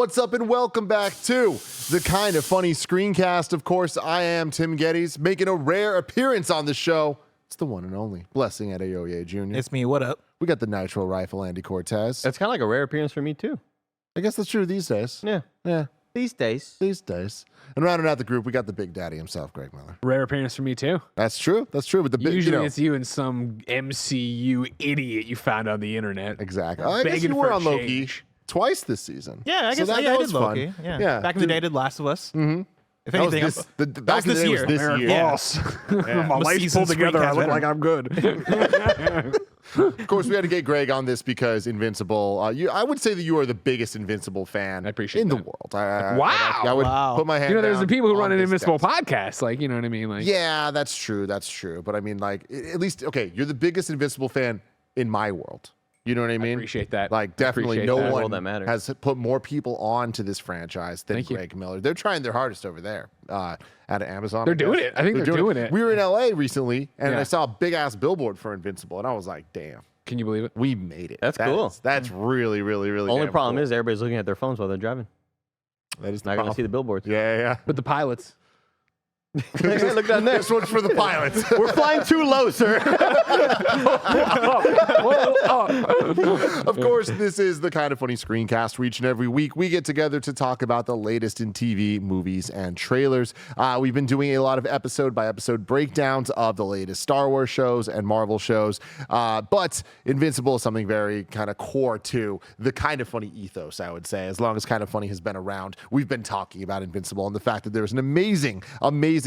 What's up and welcome back to the Kind of Funny screencast. Of course, I am Tim Geddes, making a rare appearance on the show. It's the one and only Blessing Adeoye Jr. It's me. What up? We got the Nitro Rifle, Andy Cortez. That's kind of like a rare appearance for me, too. I guess that's true these days. Yeah. These days. And rounding out the group, we got the Big Daddy himself, Greg Miller. Rare appearance for me, too. That's true. But the big, Usually it's you and some MCU idiot you found on the internet. Exactly. I guess you were on Loki twice this season. Yeah, I guess I did Loki. Fun. Yeah. Back in the day, I did Last of Us. Mm-hmm. If anything, back in the day was this year. Boss. My life's pulled together. I look like I'm good. Of course, we had to get Greg on this because Invincible. I would say that you are the biggest Invincible fan in the world. Wow. I would put my hand. There's the people who run an Invincible desk. podcast. Like, you know what I mean? Like, yeah, that's true. But I mean, like, at least, okay, you're the biggest Invincible fan in my world. You know what I mean? I appreciate that. Like, definitely no one that has put more people on to this franchise than Greg Miller. They're trying their hardest over there at Amazon. They're doing it. I think they're doing it. We were in LA recently, and I saw a big-ass billboard for Invincible, and I was like, damn. Can you believe it? We made it. That's cool. That's really, really, really Only problem cool. is everybody's looking at their phones while they're driving. That is not going to see the billboards. Yeah. But the pilots. Look down there. This one's for the pilots. We're flying too low, sir. Of course, this is the Kind of Funny screencast where each and every week we get together to talk about the latest in TV, movies, and trailers. We've been doing a lot of episode-by-episode breakdowns of the latest Star Wars shows and Marvel shows, but Invincible is something very kind of core to the Kind of Funny ethos, I would say. As long as Kind of Funny has been around, we've been talking about Invincible, and the fact that there's an amazing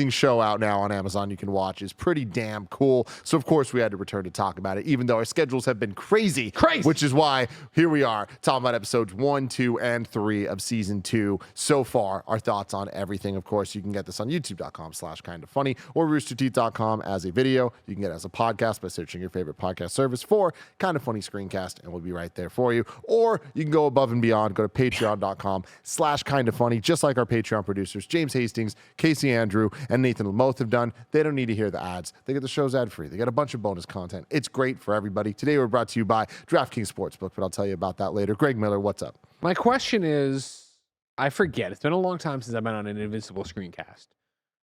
show out now on Amazon you can watch is pretty damn cool. So of course we had to return to talk about it, even though our schedules have been crazy, which is why here we are talking about episodes 1, 2, and 3 of season 2 so far. Our thoughts on everything. Of course, you can get this on youtube.com/kindoffunny or roosterteeth.com as a video. You can get it as a podcast by searching your favorite podcast service for Kind of Funny Screencast, and we'll be right there for you. Or you can go above and beyond. Go to patreon.com/kindoffunny, just like our Patreon producers James Hastings, Casey Andrew, and Nathan Lamoth have done. They don't need to hear the ads. They get the shows ad-free. They get a bunch of bonus content. It's great for everybody. Today we're brought to you by DraftKings Sportsbook, but I'll tell you about that later. Greg Miller, what's up? My question is, I forget. It's been a long time since I've been on an Invincible screencast.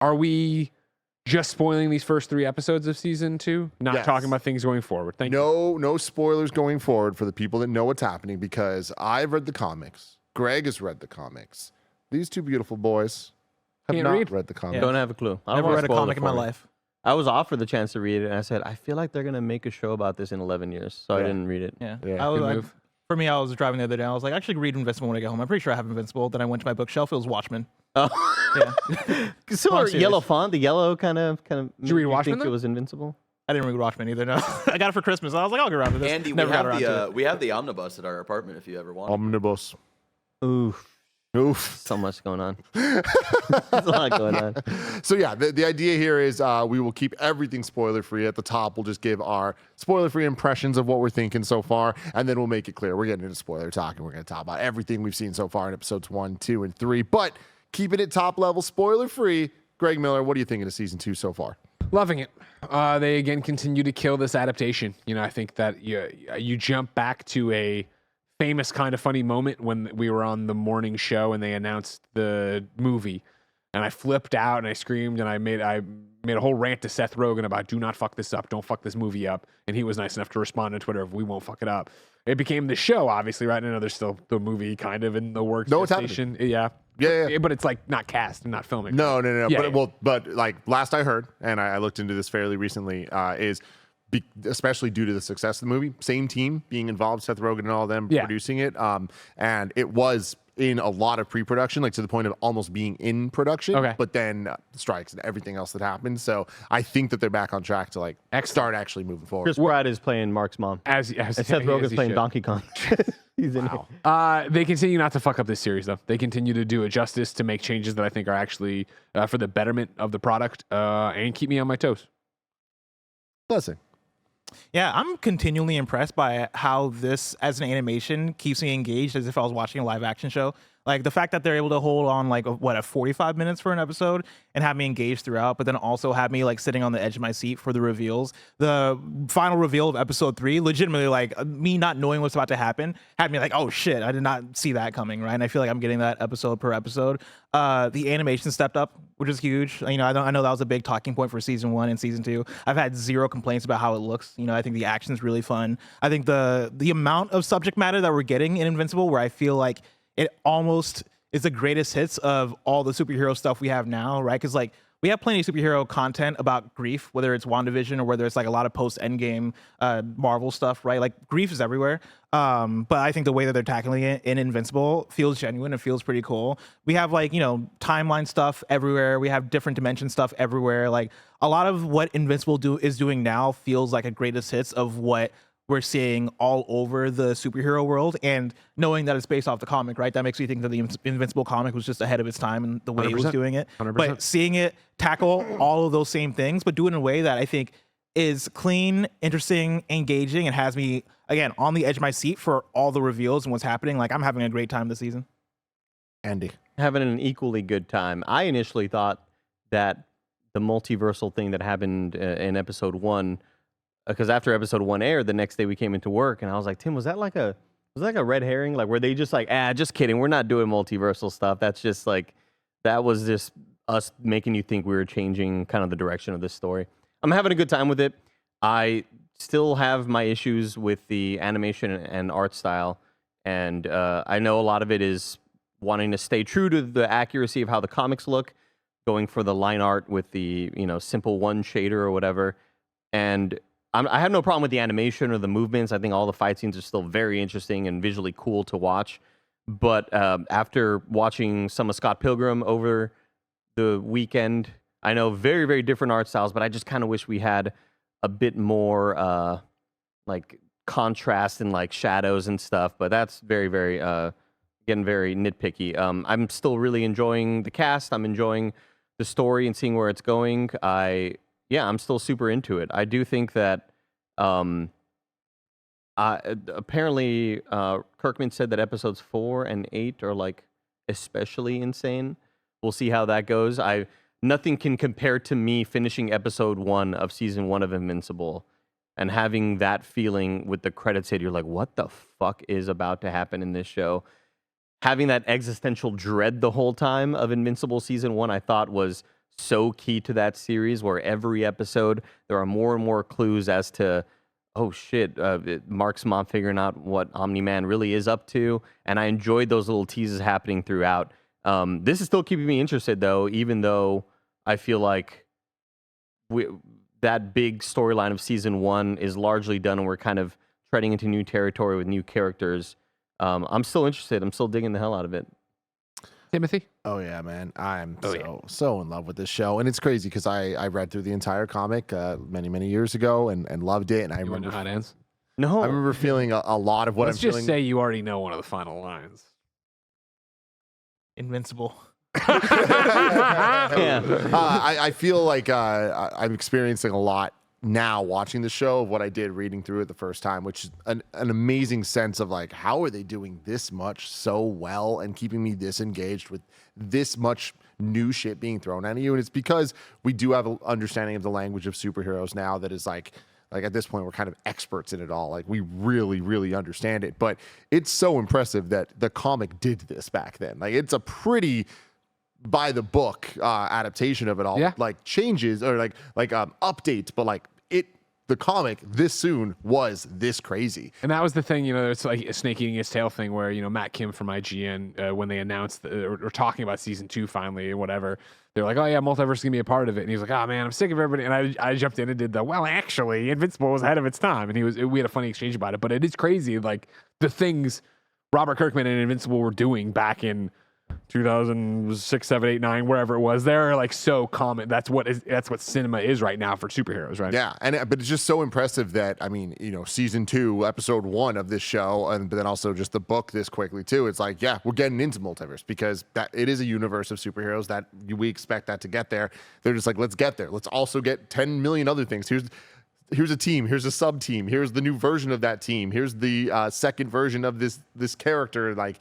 Are we just spoiling these first 3 episodes of season 2? Not talking about things going forward? Thank you. No spoilers going forward for the people that know what's happening, because I've read the comics. Greg has read the comics. These two beautiful boys have not read the comics. Don't have a clue. I never read a comic in my life. I was offered the chance to read it, and I said, I feel like they're going to make a show about this in 11 years, so I didn't read it. Yeah. For me, I was driving the other day. I was like, I actually read Invincible when I get home. I'm pretty sure I have Invincible. Then I went to my bookshelf. It was Watchmen. Oh. Yeah. Similar yellow font. The yellow kind of. Did you read Watchmen? Think it was Invincible. I didn't read Watchmen either. No, I got it for Christmas. I was like, I'll get around to this. Andy, we have the omnibus at our apartment if you ever want. Omnibus. Oof. So much going on. There's a lot going on. So yeah, the idea here is we will keep everything spoiler-free. At the top, we'll just give our spoiler-free impressions of what we're thinking so far, and then we'll make it clear. We're getting into spoiler talk, and we're going to talk about everything we've seen so far in episodes 1, 2, and 3. But keeping it top-level, spoiler-free, Greg Miller, what are you thinking of season 2 so far? Loving it. They, again, continue to kill this adaptation. I think that you jump back to a famous Kind of Funny moment when we were on the morning show and they announced the movie, and I flipped out and I screamed and I made a whole rant to Seth Rogen about do not fuck this up, don't fuck this movie up, and he was nice enough to respond on Twitter of we won't fuck it up. It became the show, obviously, right now. There's still the movie kind of in the works. No, it's happening. Yeah, but it's like not cast and not filming. No. Yeah, but like last I heard, and I looked into this fairly recently, especially due to the success of the movie, same team being involved, Seth Rogen and all of them producing it, and it was in a lot of pre-production, like to the point of almost being in production. Okay. But then strikes and everything else that happened. So I think that they're back on track to like start actually moving forward. Chris Pratt is playing Mark's mom. As and Seth Rogen's playing Donkey Kong. He's in here. They continue not to fuck up this series, though. They continue to do it justice, to make changes that I think are actually for the betterment of the product, and keep me on my toes. Blessing. Yeah, I'm continually impressed by how this, as an animation, keeps me engaged as if I was watching a live action show. Like the fact that they're able to hold on like a 45 minutes for an episode and have me engaged throughout, but then also have me like sitting on the edge of my seat for the reveals. The final reveal of episode 3, legitimately like me not knowing what's about to happen had me like, oh shit, I did not see that coming, right? And I feel like I'm getting that episode per episode. The animation stepped up, which is huge. You know, I know that was a big talking point for season 1 and season 2. I've had zero complaints about how it looks. You know, I think the action's really fun. I think the amount of subject matter that we're getting in Invincible, where I feel like it almost is the greatest hits of all the superhero stuff we have now, right? Because like we have plenty of superhero content about grief, whether it's WandaVision or whether it's like a lot of post-Endgame Marvel stuff, right? Like grief is everywhere. But I think the way that they're tackling it in Invincible feels genuine and feels pretty cool. We have like, you know, timeline stuff everywhere. We have different dimension stuff everywhere. Like a lot of what Invincible is doing now feels like a greatest hits of what we're seeing all over the superhero world, and knowing that it's based off the comic, right? That makes me think that the Invincible comic was just ahead of its time in the way it was doing it. 100%. But seeing it tackle all of those same things, but do it in a way that I think is clean, interesting, engaging, and has me, again, on the edge of my seat for all the reveals and what's happening. Like, I'm having a great time this season. Andy. Having an equally good time. I initially thought that the multiversal thing that happened in episode 1, because after episode 1 aired, the next day we came into work, and I was like, Tim, was that like a red herring? Like, were they just like, just kidding, we're not doing multiversal stuff. That's just like, that was just us making you think we were changing kind of the direction of this story. I'm having a good time with it. I still have my issues with the animation and art style, and I know a lot of it is wanting to stay true to the accuracy of how the comics look, going for the line art with the, you know, simple one shader or whatever. And I have no problem with the animation or the movements. I think all the fight scenes are still very interesting and visually cool to watch. But after watching some of Scott Pilgrim over the weekend, I know very, very different art styles, but I just kind of wish we had a bit more like contrast and like shadows and stuff. But that's very, very, getting very nitpicky. I'm still really enjoying the cast. I'm enjoying the story and seeing where it's going. I'm still super into it. I do think that apparently Kirkman said that episodes 4 and 8 are like especially insane. We'll see how that goes. Nothing can compare to me finishing episode 1 of season 1 of Invincible and having that feeling with the credits hit. You're like, what the fuck is about to happen in this show? Having that existential dread the whole time of Invincible season 1, I thought was so key to that series, where every episode there are more and more clues as to, oh shit, Mark's mom figuring out what Omni-Man really is up to, and I enjoyed those little teases happening throughout. This is still keeping me interested though, even though I feel like that big storyline of season 1 is largely done and we're kind of treading into new territory with new characters. I'm still interested. I'm still digging the hell out of it. Timothy? Oh yeah, man. I'm so in love with this show. And it's crazy because I read through the entire comic many years ago and loved it. And I remember how it ends? No. I remember feeling a lot of what Let's I'm feeling. just say you already know one of the final lines. Invincible. I feel like I'm experiencing a lot now watching the show of what I did reading through it the first time, which is an amazing sense of like, how are they doing this much so well and keeping me this engaged with this much new shit being thrown at you? And it's because we do have an understanding of the language of superheroes now that is like at this point we're kind of experts in it all. Like we really understand it. But it's so impressive that the comic did this back then. Like it's a pretty by the book adaptation of it all. Yeah. Like changes or like updates, but like the comic this soon was this crazy. And that was the thing, you know, it's like a snake eating its tail thing where, you know, Matt Kim from IGN, when they announced or talking about season 2 finally or whatever, they're like, oh yeah, multiverse is gonna be a part of it. And he's like, oh man, I'm sick of everybody. And I jumped in and did well, actually, Invincible was ahead of its time. And we had a funny exchange about it. But it is crazy, like the things Robert Kirkman and Invincible were doing back in 2006, 7, 8, 9, wherever it was, they're like so common. That's what cinema is right now for superheroes, right? Yeah, but it's just so impressive that, I mean, you know, season 2, episode 1 of this show, but then also just the book this quickly too. It's like, yeah, we're getting into multiverse because that it is a universe of superheroes that we expect that to get there. They're just like, let's get there. Let's also get 10 million other things. here's a team, here's a sub team, here's the new version of that team, here's the second version of this character, like,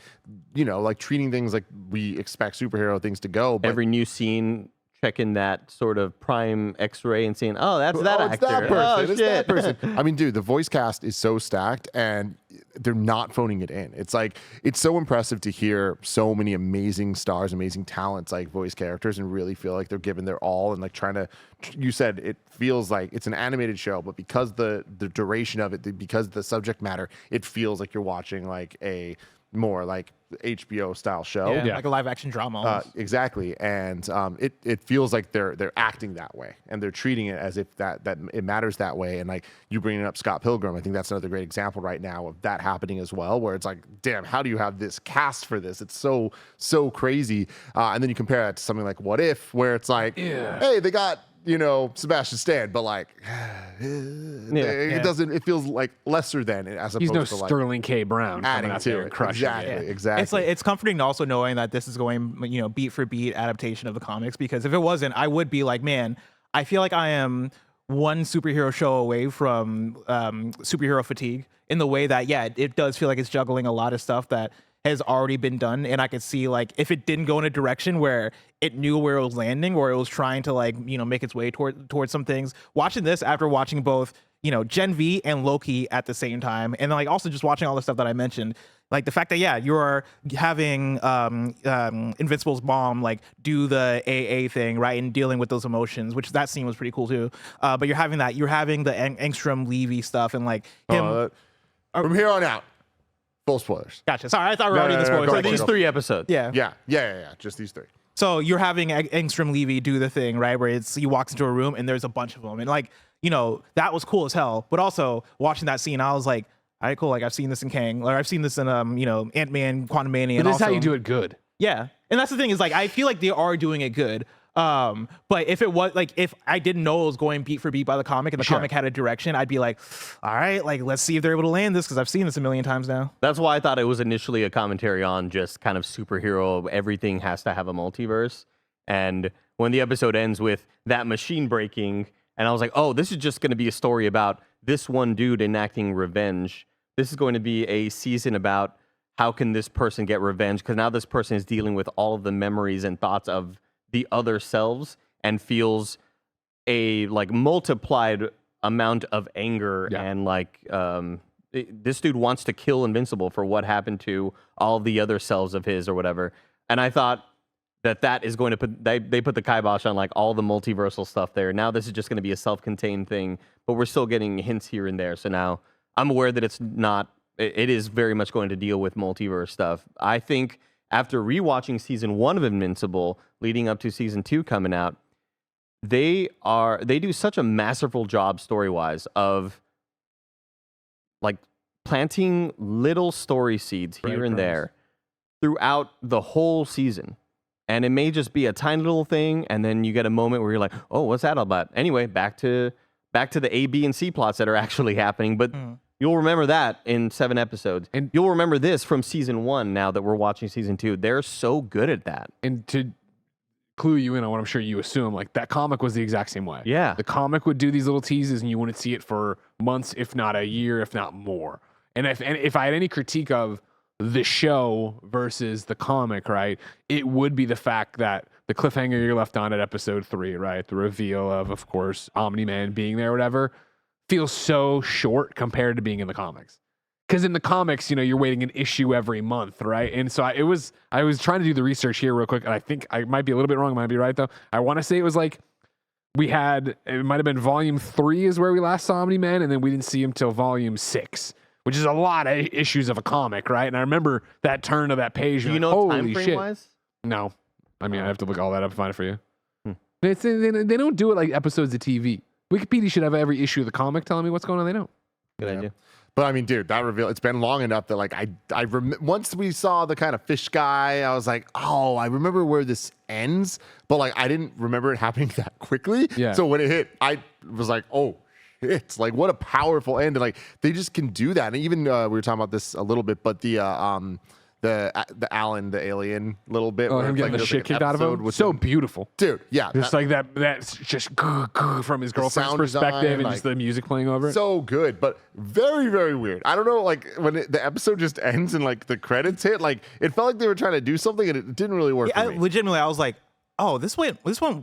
you know, like treating things like we expect superhero things to go. But Every new scene, checking that sort of prime X-ray and seeing, oh, that's that it's actor. that person. Oh, It's shit. that person. I mean, dude, the voice cast is so stacked and they're not phoning it in. It's like, it's so impressive to hear so many amazing stars, amazing talents, like voice characters, and really feel like they're giving their all and like trying to, you said it feels like it's an animated show, but because the duration of it, because the subject matter, it feels like you're watching like a more like HBO style show. Yeah, like a live action drama. Almost. Exactly, and it feels like they're acting that way, and they're treating it as if that it matters that way. And like you bringing up Scott Pilgrim, I think that's another great example right now of that happening as well. Where it's like, damn, how do you have this cast for this? It's so crazy. And then you compare that to something like What If, where it's like, hey, they got, you know, Sebastian Stan, but like, it doesn't. It feels like lesser than it, as opposed He's no to like Sterling K. Brown coming adding out to there it. and crushing Exactly, it. exactly. It's like it's comforting to also knowing that this is going, you know, beat for beat adaptation of the comics. Because if it wasn't, I would be like, man, I feel like I am one superhero show away from superhero fatigue. In the way that, yeah, it does feel like it's juggling a lot of stuff that has already been done, and I could see like if it didn't go in a direction where it knew where it was landing, or it was trying to like, you know, make its way towards some things. Watching this after watching both, you know, Gen V and Loki at the same time, and then like also just watching all the stuff that I mentioned, like the fact that you're having Invincible's mom like do the AA thing, right, and dealing with those emotions, which that scene was pretty cool too. But you're having the Engstrom Levy stuff, and like him. From here on out, full spoilers. Gotcha. Sorry, I thought we were already in the spoilers. go So ahead. These 3 episodes. yeah. Yeah. Just these 3. So you're having Engstrom Levy do the thing, right? Where he walks into a room and there's a bunch of them. And like, you know, that was cool as hell. But also watching that scene, I was like, all right, cool. Like I've seen this in Kang, or I've seen this in, you know, Ant-Man, Quantumania. But this is how you do it good. Yeah. And that's the thing is like, I feel like they are doing it good. But if it was like, if I didn't know it was going beat for beat by the comic and the comic had a direction, I'd be like, all right, like let's see if they're able to land this, because I've seen this a million times now. That's why I thought it was initially a commentary on just kind of superhero. Everything has to have a multiverse. And when the episode ends with that machine breaking, and I was like, oh, this is just going to be a story about this one dude enacting revenge. This is going to be a season about how can this person get revenge, because now this person is dealing with all of the memories and thoughts of the other selves and feels a like multiplied amount of anger and like this dude wants to kill Invincible for what happened to all the other selves of his or whatever. And I thought that is going to put they put the kibosh on like all the multiversal stuff there. Now this is just going to be a self-contained thing, but we're still getting hints here and there. So now I'm aware that it is very much going to deal with multiverse stuff. I think after rewatching season 1 of Invincible, leading up to season 2 coming out, they do such a masterful job story-wise of like planting little story seeds here and there throughout the whole season. And it may just be a tiny little thing, and then you get a moment where you're like, oh, what's that all about? Anyway, back to the A, B, and C plots that are actually happening, but you'll remember that in 7 episodes. And you'll remember this from season 1 now that we're watching season 2. They're so good at that. And to clue you in on what I'm sure you assume, like that comic was the exact same way. Yeah. The comic would do these little teases and you wouldn't see it for months, if not a year, if not more. And if I had any critique of the show versus the comic, right, it would be the fact that the cliffhanger you're left on at episode 3, right, the reveal of course, Omni-Man being there or whatever, feels so short compared to being in the comics. Because in the comics, you know, you're waiting an issue every month, right? And so I was trying to do the research here real quick, and I think I might be a little bit wrong, I might be right though. I want to say it was like it might have been volume 3 is where we last saw Omni-Man, and then we didn't see him till volume 6, which is a lot of issues of a comic, right? And I remember that turn of that page. Do you know holy time frame shit. wise? No, I mean I have to look all that up and find it for you. They don't do it like episodes of TV. Wikipedia should have every issue of the comic telling me what's going on. They don't. Good idea. But I mean, dude, that reveal, it's been long enough that like once we saw the kind of fish guy, I was like, oh, I remember where this ends, but like I didn't remember it happening that quickly. Yeah. So when it hit, I was like, oh, it's like what a powerful end. And like they just can do that. And even we were talking about this a little bit, but the Alan the alien little bit. Oh, where him it's getting the there's shit an kicked out of episode him. with So him- beautiful. dude. Yeah, Just like that's just from his girlfriend's sound perspective design, and like, just the music playing over it. so good, but very, very weird. I don't know, like when the episode just ends and like the credits hit, like it felt like they were trying to do something and it didn't really work. Yeah, for me. legitimately, I was like, oh, this went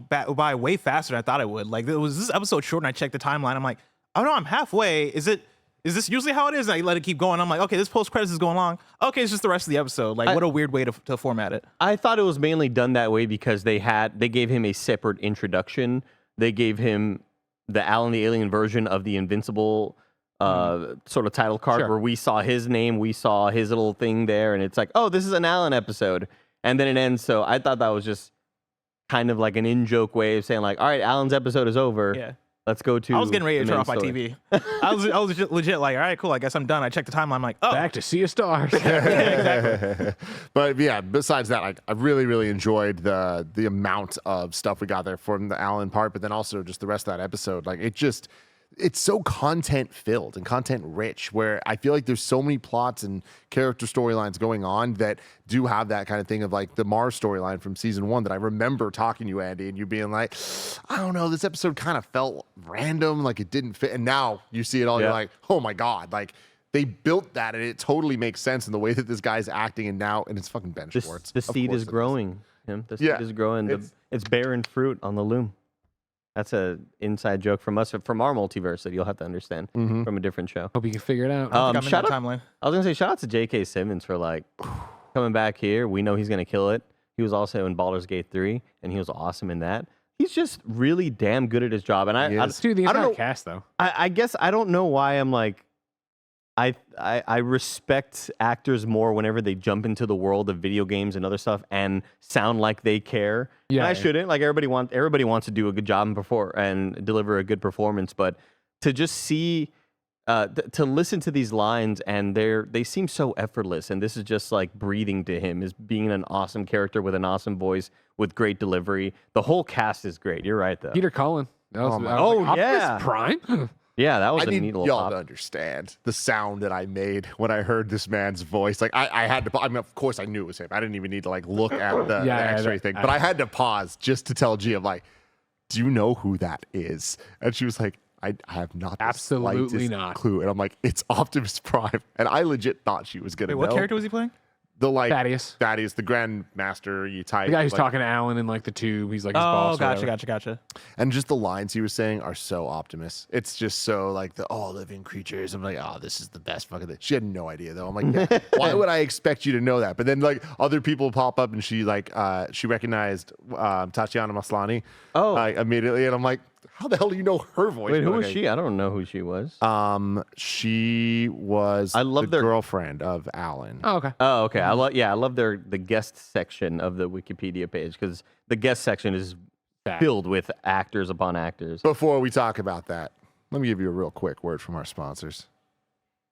by way faster than I thought it would. Like, it was this episode short, and I checked the timeline. I'm like, oh no, I'm halfway. Is this usually how it is? And I let it keep going. I'm like, okay, this post credits is going long. Okay, it's just the rest of the episode. Like, what a weird way to format it. I thought it was mainly done that way because they gave him a separate introduction. They gave him the Alan the Alien version of the Invincible sort of title card Sure. where we saw his name, we saw his little thing there, and it's like, oh, this is an Alan episode. And then it ends. So I thought that was just kind of like an in-joke way of saying like, all right, Alan's episode is over. Yeah. Let's go to I was getting ready to the turn main off my story. TV. I was legit like, all right, cool. I guess I'm done. I checked the timeline. I'm like, oh, Back to Sea of Stars. exactly. But yeah, besides that, I really, really enjoyed the amount of stuff we got there from the Alan part, but then also just the rest of that episode. Like it's so content filled and content rich where I feel like there's so many plots and character storylines going on that do have that kind of thing of like the Mars storyline from season 1 that I remember talking to you, Andy, and you being like, I don't know, this episode kind of felt random, like it didn't fit. And now you see it all, you're like, oh my God, like they built that and it totally makes sense in the way that this guy's acting and it's fucking Ben Schwartz. The Of seed course is it growing. Tim. The seed is growing. It's bearing fruit on the loom. That's a inside joke from us, from our multiverse that you'll have to understand from a different show. Hope you can figure it out. I think I'm in shout that out- timeline. I was gonna say shout out to J.K. Simmons for like coming back here. We know he's gonna kill it. He was also in Baldur's Gate 3, and he was awesome in that. He's just really damn good at his job. And I Dude, the I don't entire know. cast though. I guess I don't know why I'm like. I respect actors more whenever they jump into the world of video games and other stuff and sound like they care. Yeah, And I yeah. shouldn't. Like everybody wants to do a good job and deliver a good performance, but to just see to listen to these lines and they seem so effortless, and this is just like breathing to him, is being an awesome character with an awesome voice with great delivery. The whole cast is great. You're right though. Peter Cullen. That was, my- I was like, Oh, yeah. Optimus Prime. Yeah, that was I a need neat little y'all pop. to understand the sound that I made when I heard this man's voice. Like I had to. I mean, of course, I knew it was him. I didn't even need to like look at the X-ray thing, but I had to pause just to tell Gia, like, do you know who that is? And she was like, I have not the Absolutely slightest not. clue. And I'm like, it's Optimus Prime, and I legit thought she was gonna Wait, what know. character was he playing? The like Thaddeus. the Grandmaster. You type The guy who's like, talking to Alan in like the tube. He's like his Oh, boss. or whatever. gotcha. and just the lines he was saying are so Optimus. It's just so like the all living creatures. I'm like, oh, this is the best fucking thing. She had no idea though. I'm like, yeah, why would I expect you to know that? But then like other people pop up and she like she recognized Tatiana Maslany immediately, and I'm like, how the hell do you know her voice? Wait, who But was okay. she? I don't know who she was. She was I love the their- girlfriend of Alan. Oh, okay. Oh, okay. I love the guest section of the Wikipedia page because the guest section is Fact. filled with actors upon actors. Before we talk about that, let me give you a real quick word from our sponsors.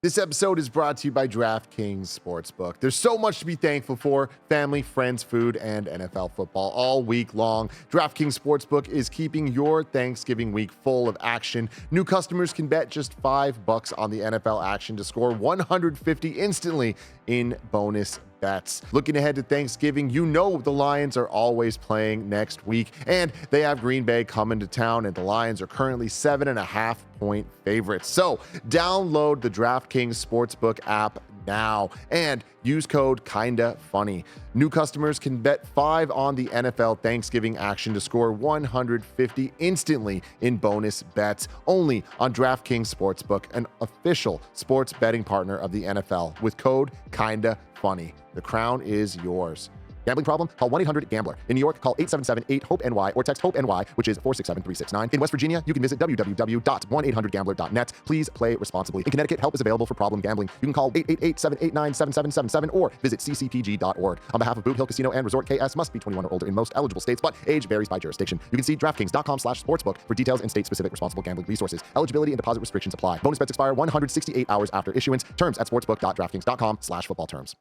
This episode is brought to you by DraftKings Sportsbook. There's so much to be thankful for: family, friends, food, and NFL football all week long. DraftKings Sportsbook is keeping your Thanksgiving week full of action. New customers can bet just $5 on the NFL action to score $150 instantly in bonus bets. Looking ahead to Thanksgiving, you know the Lions are always playing next week, and they have Green Bay coming to town, and the Lions are currently 7.5-point favorites. So download the DraftKings Sportsbook app now and use code KindaFunny. New customers can bet $5 on the NFL Thanksgiving action to score $150 instantly in bonus bets, only on DraftKings Sportsbook, an official sports betting partner of the NFL, with code KindaFunny. The crown is yours. Gambling problem? Call 1-800-GAMBLER. In New York, call 877-8-HOPE-NY or text HOPE-NY, which is 467-369. In West Virginia, you can visit www.1800gambler.net. Please play responsibly. In Connecticut, help is available for problem gambling. You can call 888-789-7777 or visit ccpg.org. On behalf of Boot Hill Casino and Resort, KS must be 21 or older in most eligible states, but age varies by jurisdiction. You can see DraftKings.com/sportsbook for details and state-specific responsible gambling resources. Eligibility and deposit restrictions apply. Bonus bets expire 168 hours after issuance. Terms at sportsbook.draftkings.com/football terms.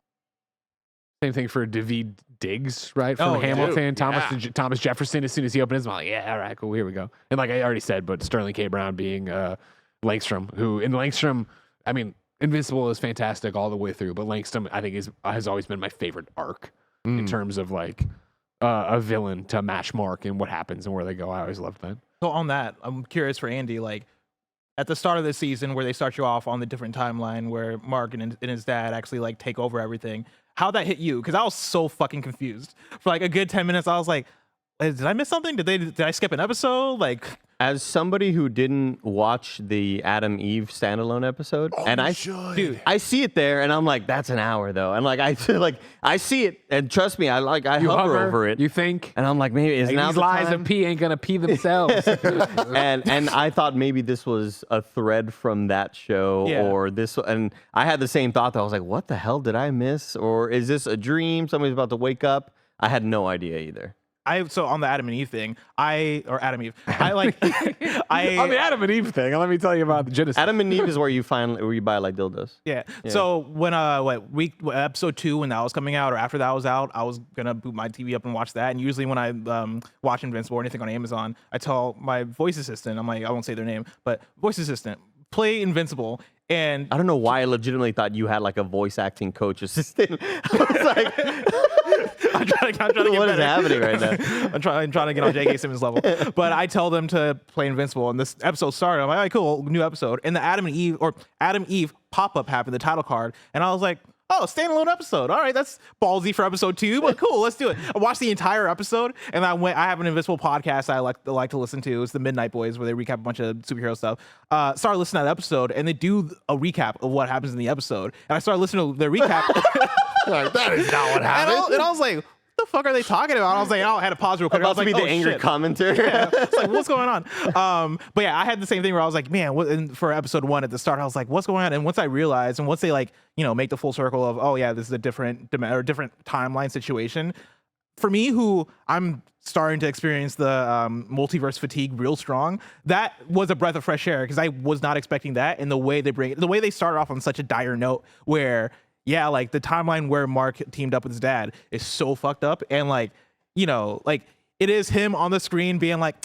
Same thing for David Diggs, right? From Oh, yeah. Hamilton, Dude, Thomas Jefferson. As soon as he opened his mouth, like, yeah, all right, cool, here we go. And like I already said, but Sterling K. Brown being Langstrom, who in Langstrom, I mean, Invincible is fantastic all the way through, but Langston I think has always been my favorite arc in terms of like a villain to match Mark and what happens and where they go. I always loved that. So on that, I'm curious for Andy, like at the start of the season where they start you off on the different timeline where Mark and his dad actually like take over everything, how that hit you? Because I was so fucking confused for like a good 10 minutes. I was like, did I miss something? Did I skip an episode? Like, As somebody who didn't watch the Adam Eve standalone episode, and I see it there, and I'm like, that's an hour though, and like I see it, and trust me, I hover over it. You think, and I'm like, maybe is now these the lies time? of pee ain't gonna pee themselves. and I thought maybe this was a thread from that show or this, and I had the same thought that I was like, what the hell did I miss, or is this a dream? Somebody's about to wake up. I had no idea either. So on the Adam and Eve thing, I like on the Adam and Eve thing. Let me tell you about the Genesis. Adam and Eve is where you buy like dildos. Yeah. So when episode 2 when that was coming out or after that was out, I was gonna boot my TV up and watch that. And usually when I watch Invincible or anything on Amazon, I tell my voice assistant, I'm like, I won't say their name, but voice assistant, play Invincible. And I don't know why I legitimately thought you had like a voice acting coach assistant. I was like, I'm trying to get what is better. happening right now? I'm trying to get on J.K. Simmons level. But I tell them to play Invincible, and this episode started. I'm like, all right, cool, new episode. And the Adam Eve pop-up happened, the title card. And I was like, oh, standalone episode. All right, that's ballsy for episode 2, but cool, let's do it. I watched the entire episode, and I have an Invincible podcast I like to listen to. It's the Midnight Boys, where they recap a bunch of superhero stuff. Started listening to that episode, and they do a recap of what happens in the episode. And I started listening to their recap. Like, that is not what happened. And I was like, what the fuck are they talking about? I was like, I had to pause real quick. I was like, the angry shit. commentary. Yeah. It's like, what's going on? But yeah, I had the same thing where I was like, man, and for episode 1 at the start, I was like, what's going on? And once I realized, and once they like, make the full circle of, oh yeah, this is a different timeline situation. For me, who I'm starting to experience the multiverse fatigue real strong, that was a breath of fresh air because I was not expecting that. And the way they started off on such a dire note where, yeah, like the timeline where Mark teamed up with his dad is so fucked up. And like, like it is him on the screen being like,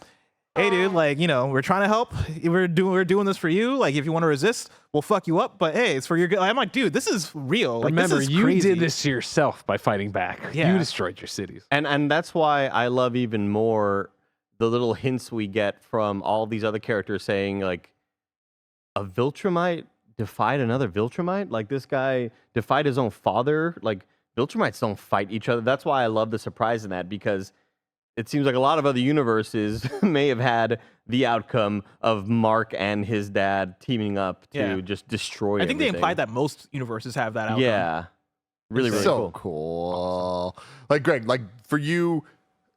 hey dude, like, we're trying to help. We're doing this for you. Like if you want to resist, we'll fuck you up. But hey, it's for your good. I'm like, dude, this is real. Like, remember, this is you crazy. did this to yourself by fighting back. Yeah. You destroyed your cities. And that's why I love even more the little hints we get from all these other characters saying like, a Viltrumite defied another Viltrumite? Like this guy defied his own father? Like Viltrumites don't fight each other. That's why I love the surprise in that, because it seems like a lot of other universes may have had the outcome of Mark and his dad teaming up to just destroy I think everything. they implied that most universes have that outcome. Yeah. Really, really so cool. Like Greg, like for you,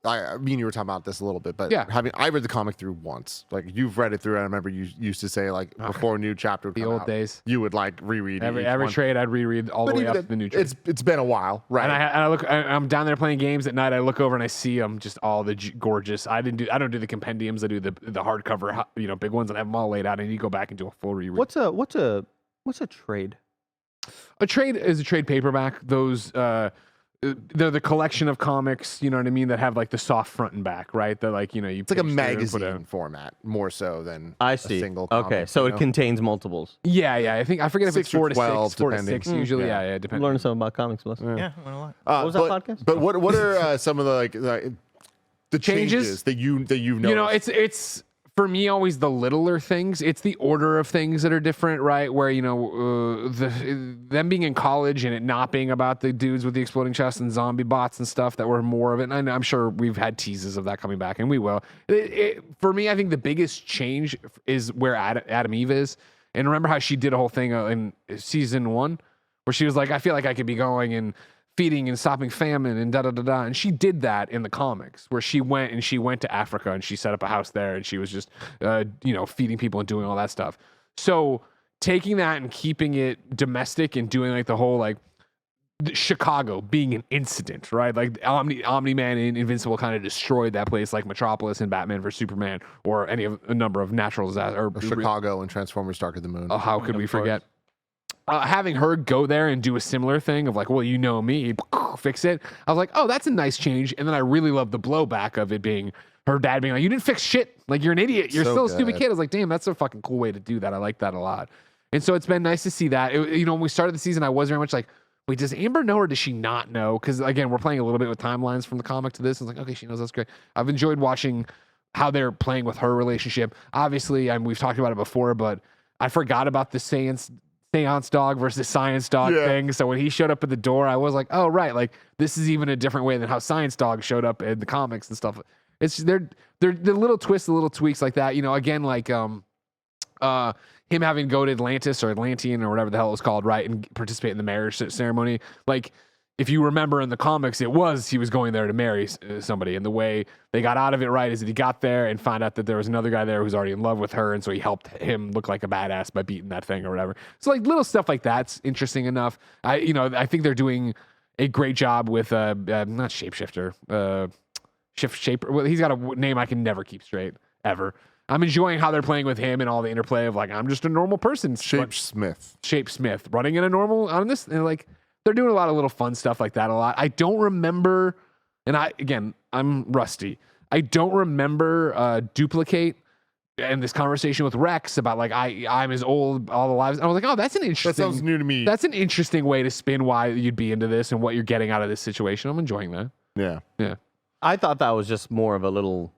I mean, you were talking about this a little bit, but Yeah. I read the comic through once. Like you've read it through, and I remember you used to say like before a new chapter would The come old out, days. you would like reread Every each one. trade I'd reread all the way up to the new trade. It's been a while, right? And I'm down there playing games at night. I look over and I see them just all the gorgeous. I don't do the compendiums. I do the hardcover, big ones, and I have them all laid out. And you go back and do a full reread. What's a trade? A trade is a trade paperback. Those they're the collection of comics, you know what I mean, that have like the soft front and back, right? That like, you it's like a page through and put magazine format more so than I see. a single Okay, comic, so you it know? contains multiples. Yeah. I forget if it's 6 or 4 to 12, 6, 4 to depending. 6 usually. Yeah. Yeah, depending. Learn something about comics, Melissa. Yeah, I learned a lot. What was that podcast? But what are some of the the changes that you've noticed? It's for me always the littler things. It's the order of things that are different, right? Where them being in college and it not being about the dudes with the exploding chests and zombie bots and stuff that were more of it. And I'm sure we've had teases of that coming back, and we will. For me, I think the biggest change is where Adam Eve is. And remember how she did a whole thing in season 1 where she was like, I feel like I could be going and feeding and stopping famine and da-da-da-da. And she did that in the comics where she went to Africa and she set up a house there and she was just, feeding people and doing all that stuff. So taking that and keeping it domestic and doing like the whole like Chicago being an incident, right? Like Omni-Man and Invincible kind of destroyed that place like Metropolis and Batman vs Superman or a number of natural disasters. Or Chicago and Transformers Dark of the Moon. Oh, how could we forget? Having her go there and do a similar thing of like, well, you know me, fix it. I was like, oh, that's a nice change. And then I really love the blowback of it being her dad being like, you didn't fix shit. Like, you're an idiot. You're So still a stupid good. kid. I was like, damn, that's a fucking cool way to do that. I like that a lot. And so it's been nice to see that. When we started the season, I was very much like, wait, does Amber know or does she not know? Because again, we're playing a little bit with timelines from the comic to this. I was like, okay, she knows, that's great. I've enjoyed watching how they're playing with her relationship. Obviously, we've talked about it before, but I forgot about the seance dog versus science dog thing. So when he showed up at the door, I was like, oh, right. Like, this is even a different way than how science dog showed up in the comics and stuff. It's they're little twists, the little tweaks like that. Again, like him having to go to Atlantis or Atlantean or whatever the hell it was called, right, and participate in the marriage ceremony. Like, if you remember in the comics, he was going there to marry somebody, and the way they got out of it, right, is that he got there and found out that there was another guy there who's already in love with her, and so he helped him look like a badass by beating that thing or whatever. So like little stuff like that's interesting enough. I think they're doing a great job with not shapeshifter, shift shaper. Well, he's got a name I can never keep straight ever. I'm enjoying how they're playing with him and all the interplay of like, I'm just a normal person. Shape Smith running in a normal on this, and like they're doing a lot of little fun stuff like that a lot. I don't remember, and I'm rusty. I don't remember duplicate and this conversation with Rex about like I'm as old all the lives. I was like, oh, that's an interesting. That sounds new to me. That's an interesting way to spin why you'd be into this and what you're getting out of this situation. I'm enjoying that. Yeah. I thought that was just more of a little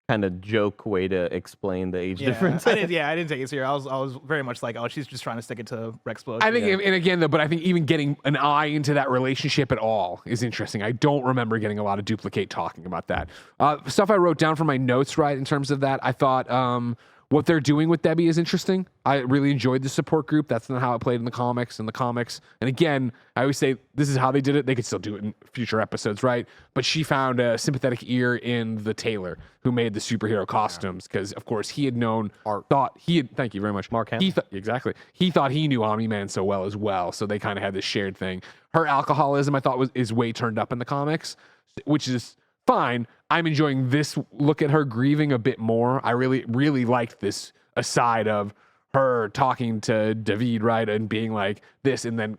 kind of joke way to explain the age difference. I didn't take it serious. I was very much like, oh, she's just trying to stick it to Rex Blood. I think, and again, though, but I think even getting an eye into that relationship at all is interesting. I don't remember getting a lot of duplicate talking about that. Stuff I wrote down from my notes, right, in terms of that, I thought what they're doing with Debbie is interesting. I really enjoyed the support group. That's not how it played in the comics. And again, I always say this is how they did it. They could still do it in future episodes, right? But she found a sympathetic ear in the tailor who made the superhero costumes because, of course, he had known thank you very much, Mark Hamill. Exactly. He thought he knew Omni-Man so well as well. So they kind of had this shared thing. Her alcoholism, I thought, is way turned up in the comics, which is fine. I'm enjoying this look at her grieving a bit more. I really, really liked this aside of her talking to David, right, and being like this, and then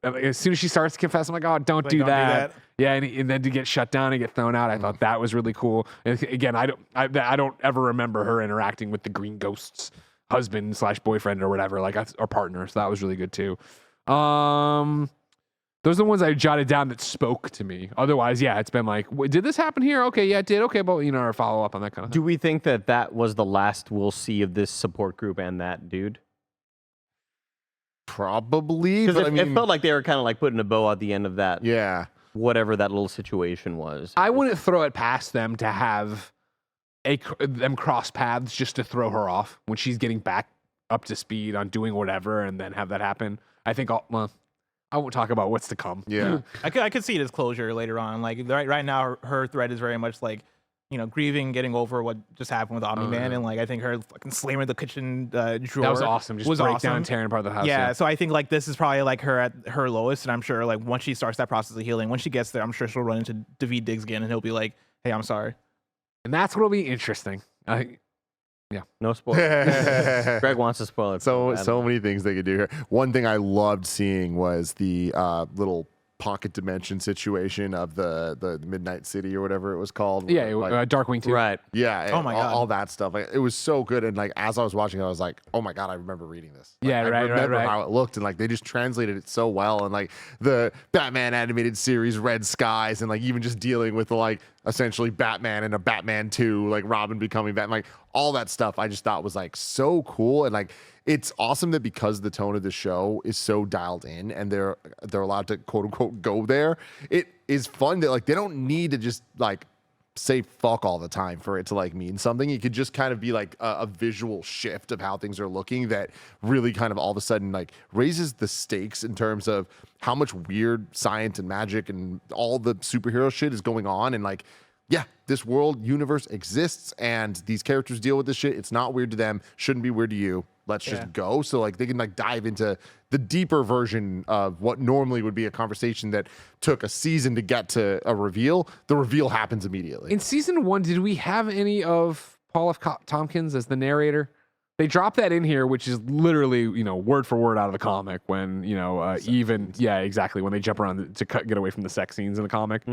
as soon as she starts to confess, I'm like, oh, don't do that. Yeah, and then to get shut down and get thrown out, I thought that was really cool. And again, I don't ever remember her interacting with the Green Ghost's husband/boyfriend or whatever, like or partner. So that was really good too. Those are the ones I jotted down that spoke to me. Otherwise, yeah, it's been like, did this happen here? Okay, yeah, it did. Okay, but or follow up on that kind of thing. Do we think that was the last we'll see of this support group and that dude? Probably. Because it felt like they were kind of like putting a bow at the end of that. Yeah. Whatever that little situation was. I wouldn't throw it past them to have them cross paths just to throw her off when she's getting back up to speed on doing whatever and then have that happen. I think I won't talk about what's to come. Yeah. I could see it as closure later on. Like right now, her thread is very much like, grieving, getting over what just happened with Omni-Man, and like I think her fucking slamming the kitchen drawer. That was awesome. Just break down, tearing apart the house. Yeah, so I think like this is probably like her at her lowest, and I'm sure like once she starts that process of healing, once she gets there, I'm sure she'll run into David Diggs again, and he'll be like, "Hey, I'm sorry." And that's what'll be interesting. Yeah. No spoilers. Greg wants to spoil it. So many things they could do here. One thing I loved seeing was the little pocket dimension situation of the Midnight City or whatever it was called. Yeah, Darkwing 2. Right. Yeah. Oh my God. All that stuff. Like, it was so good. And like as I was watching it, I was like, oh my God, I remember reading this. Like, Yeah, I remember right. how it looked, and like they just translated it so well. And like the Batman animated series, Red Skies, and like even just dealing with like essentially Batman and a Batman 2, like Robin becoming Batman, like all that stuff I just thought was like so cool. And like it's awesome that because the tone of the show is so dialed in and they're allowed to quote unquote go there, it is fun that like they don't need to just like say fuck all the time for it to like mean something. It could just kind of be like a visual shift of how things are looking that really kind of all of a sudden like raises the stakes in terms of how much weird science and magic and all the superhero shit is going on. And like, yeah, this world universe exists and these characters deal with this shit. It's not weird to them. Shouldn't be weird to you. Let's just go. So like they can like dive into the deeper version of what normally would be a conversation that took a season to get to a reveal. The reveal happens immediately. In season 1, did we have any of Paul F. Tompkins as the narrator? They dropped that in here, which is literally, word for word out of the comic when, exactly. When they jump around to get away from the sex scenes in the comic.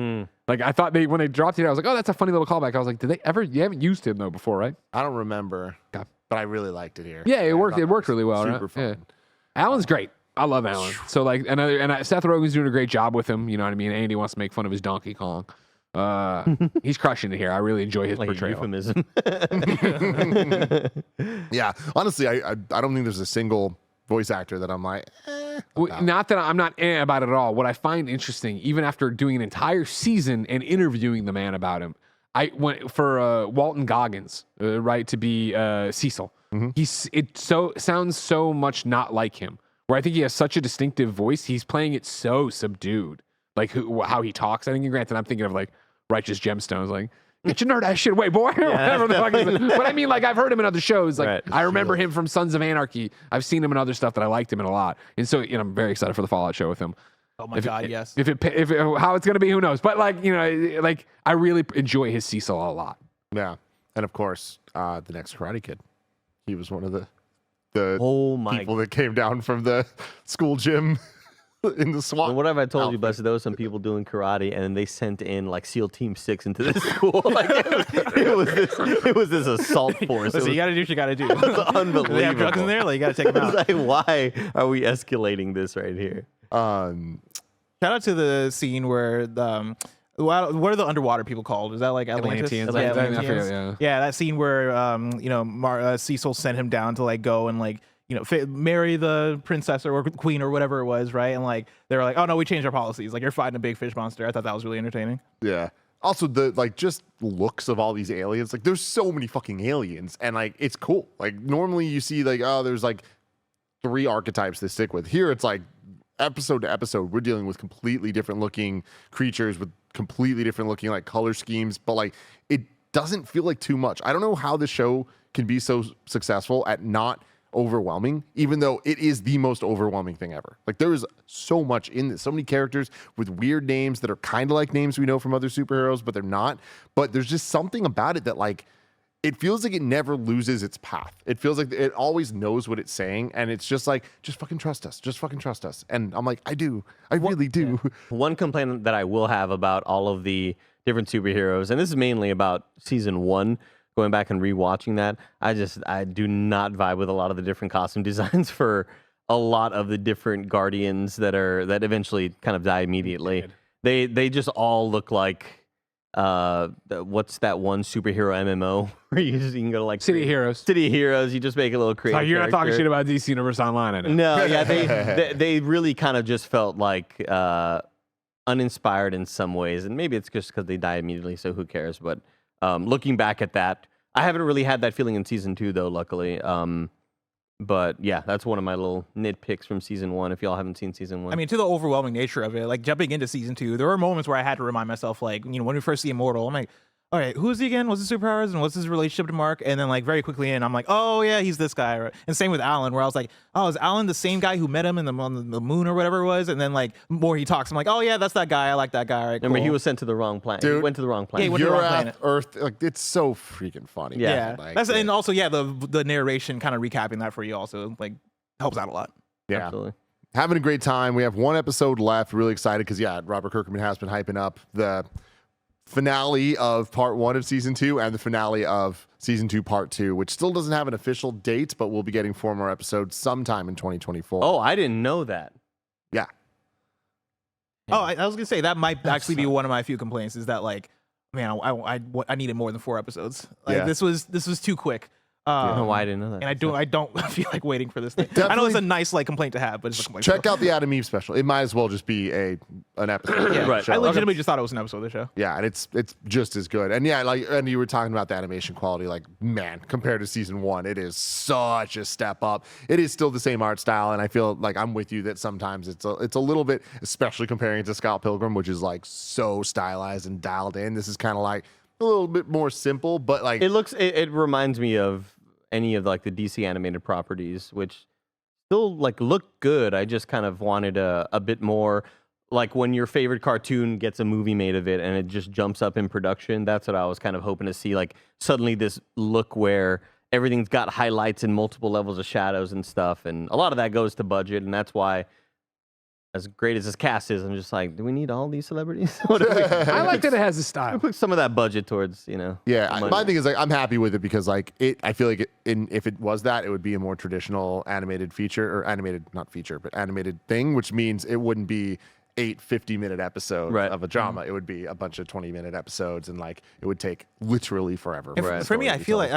Like I thought when they dropped it, I was like, oh, that's a funny little callback. I was like, you haven't used him though before, right? I don't remember. Okay. but I really liked it here. Yeah, it I worked. thought It that worked was really well. Super Right? fun. Yeah. Alan's great. I love Alan. So like, Seth Rogen's doing a great job with him. You know what I mean? Andy wants to make fun of his Donkey Kong. He's crushing it here. I really enjoy his Like a portrayal. euphemism. Yeah, honestly, I don't think there's a single voice actor that I'm like, Not that I'm not about it at all. What I find interesting, even after doing an entire season and interviewing the man about him, I went for Walton Goggins, right, to be Cecil. It sounds so much not like him. Where I think he has such a distinctive voice, he's playing it so subdued, like how he talks. I think, granted, I'm thinking of like Righteous Gemstones, like get your nerd ass shit away, boy. Whatever the fuck he's like. But I mean, like I've heard him in other shows. Like Right. I remember him from Sons of Anarchy. I've seen him in other stuff that I liked him in a lot, and so I'm very excited for the Fallout show with him. Oh my God, yes. If how it's gonna be, who knows? But like like I really enjoy his Cecil a lot. yeah. And of course, the next Karate Kid. He was one of the Oh my people that came down from the school gym in the SWAT. What have I told you, outfit. Buster? There was some people doing karate, and they sent in like SEAL Team 6 into this school. Like it was this assault force. Listen, you got to do what you got to do. It was unbelievable. They have drugs in there, like you got to take them I was out. like, why are we escalating this right here? Shout out to the scene where what are the underwater people called? Is that like Atlantis? Atlanteans. Yeah, I forget, Atlanteans. yeah. That scene where Cecil sent him down to like go and like marry the princess or queen or whatever it was, right? And like they were like, oh no, we changed our policies. Like you're fighting a big fish monster. I thought that was really entertaining. Yeah. Also, the like just looks of all these aliens. Like, there's so many fucking aliens, and like it's cool. Like normally you see like there's like 3 archetypes they stick with. Here it's like episode to episode we're dealing with completely different looking creatures with completely different looking like color schemes, but like it doesn't feel like too much. I don't know how the show can be so successful at not overwhelming, even though it is the most overwhelming thing ever. Like there is so much in this, so many characters with weird names that are kind of like names we know from other superheroes, but they're not. But there's just something about it that like it feels like it never loses its path. It feels like it always knows what it's saying, and it's just like, just fucking trust us. Just fucking trust us. And I'm like, I do. I really do. One complaint that I will have about all of the different superheroes, and this is mainly about season 1, going back and rewatching that, I do not vibe with a lot of the different costume designs for a lot of the different Guardians that eventually kind of die immediately. They just all look like what's that one superhero MMO where you can go to like City Heroes. City Heroes. You just make a little creative. So you're not talking character. shit about DC Universe Online, I know. No, yeah, they really kind of just felt like uninspired in some ways, and maybe it's just because they die immediately, so who cares? But looking back at that, I haven't really had that feeling in season 2, though, luckily. But yeah, that's one of my little nitpicks from season 1. If y'all haven't seen season 1, I mean, to the overwhelming nature of it, like jumping into season 2, there were moments where I had to remind myself, like, when we first see Immortal, I'm like, all right, who's he again? What's his superpowers and what's his relationship to Mark? And then like very quickly I'm like, oh yeah, he's this guy. And same with Alan, where I was like, oh, is Alan the same guy who met him on the moon or whatever it was? And then like more he talks, I'm like, oh yeah, that's that guy. I like that guy. All right, remember cool. he was sent to the wrong planet. Dude. He went to the wrong Yeah, planet. he went to the wrong Earth, planet. Earth, like it's so freaking funny. Yeah. Yeah, Like, that's and also the narration kind of recapping that for you also like helps out a lot. yeah. Absolutely. Having a great time. We have 1 episode left. Really excited because Robert Kirkman has been hyping up the finale of part 1 of season 2 and the finale of season 2 part 2, which still doesn't have an official date, but we'll be getting 4 more episodes sometime in 2024. Oh, I didn't know that. Yeah. Oh, I was gonna say that might actually be one of my few complaints is that like, man, I needed more than 4 episodes. Like Yeah. this was too quick. I don't know why I didn't know that. And I don't feel like waiting for this thing. I Definitely- know it's a nice like complaint to have, but it's a complaint. Check out the Adam Eve special. It might as well just be an episode. Yeah, Right. I Show. legitimately just thought it was an episode of the show. Yeah, and it's just as good. And yeah, and you were talking about the animation quality, like, man, compared to season 1, it is such a step up. It is still the same art style, and I feel like I'm with you that sometimes it's a little bit, especially comparing it to Scott Pilgrim, which is like so stylized and dialed in. This is kind of like a little bit more simple, but like It reminds me of any of like the DC animated properties, which still like look good. I just kind of wanted a bit more, like when your favorite cartoon gets a movie made of it and it just jumps up in production. That's what I was kind of hoping to see. Like suddenly this look where everything's got highlights and multiple levels of shadows and stuff. And a lot of that goes to budget. And that's why as great as this cast is, I'm just like, do we need all these celebrities? What do we, I like that it has a we style. put some of that budget towards, Yeah, money. my thing is like I'm happy with it because like I feel like if it was that, it would be a more traditional animated feature or animated not feature but animated thing, which means it wouldn't be 8 50-minute episodes Right. of a drama. It would be a bunch of 20-minute episodes, and like it would take literally forever. And for the for me, story I to be feel told.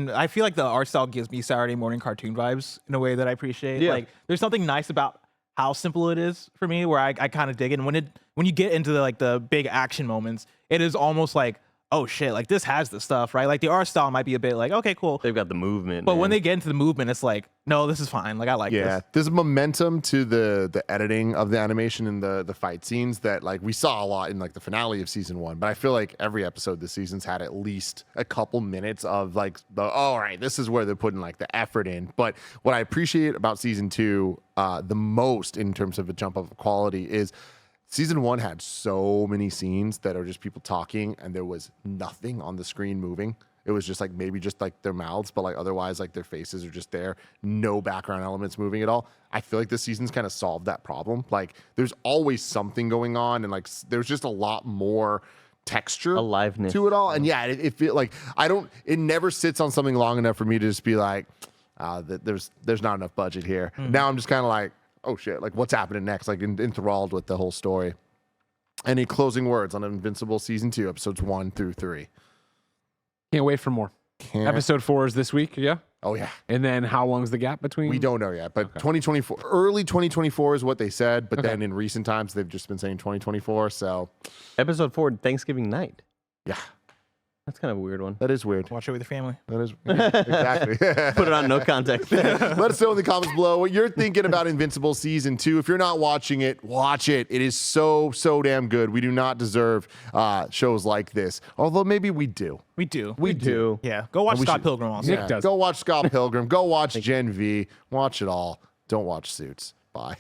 like I feel like the art style gives me Saturday morning cartoon vibes in a way that I appreciate. Yeah. Like there's something nice about how simple it is for me, where I kind of dig it. And when you get into the big action moments, it is almost like, oh shit, like this has the stuff, right? Like the art style might be a bit like, okay, cool. They've got the movement. But when man. they get into the movement, it's like, no, this is fine. Like I like Yeah, this. there's a momentum to the editing of the animation and the fight scenes that like we saw a lot in like the finale of season 1. But I feel like every episode this season's had at least a couple minutes of like all right, this is where they're putting like the effort in. But what I appreciate about season 2 the most in terms of a jump up of quality is season 1 had so many scenes that are just people talking and there was nothing on the screen moving. It was just like maybe just like their mouths, but like otherwise like their faces are just there. No background elements moving at all. I feel like this season's kind of solved that problem. Like there's always something going on and like there's just a lot more texture Aliveness. to it all. And yeah, it feel like it never sits on something long enough for me to just be like, there's not enough budget here. Now I'm just kind of like, oh shit, like what's happening next? Like enthralled with the whole story. Any closing words on Invincible season 2, episodes 1 through 3? Can't wait for more. Episode 4 is this week, yeah? Oh yeah. And then how long's the gap between? We don't know yet, but 2024, early 2024 is what they said. But then in recent times, they've just been saying 2024. So Episode 4, Thanksgiving night. yeah, That's kind of a weird one. that is weird. Watch it with your family. That is exactly. Put it on no context. Let us know in the comments below what you're thinking about Invincible season 2. If you're not watching it, watch it. It is so damn good. We do not deserve shows like this, although maybe we do. We do. We do. Yeah. Go watch we Scott should- Pilgrim also. Nick does. Go watch Scott Pilgrim. Go watch Gen V. Watch it all. Don't watch Suits. Bye.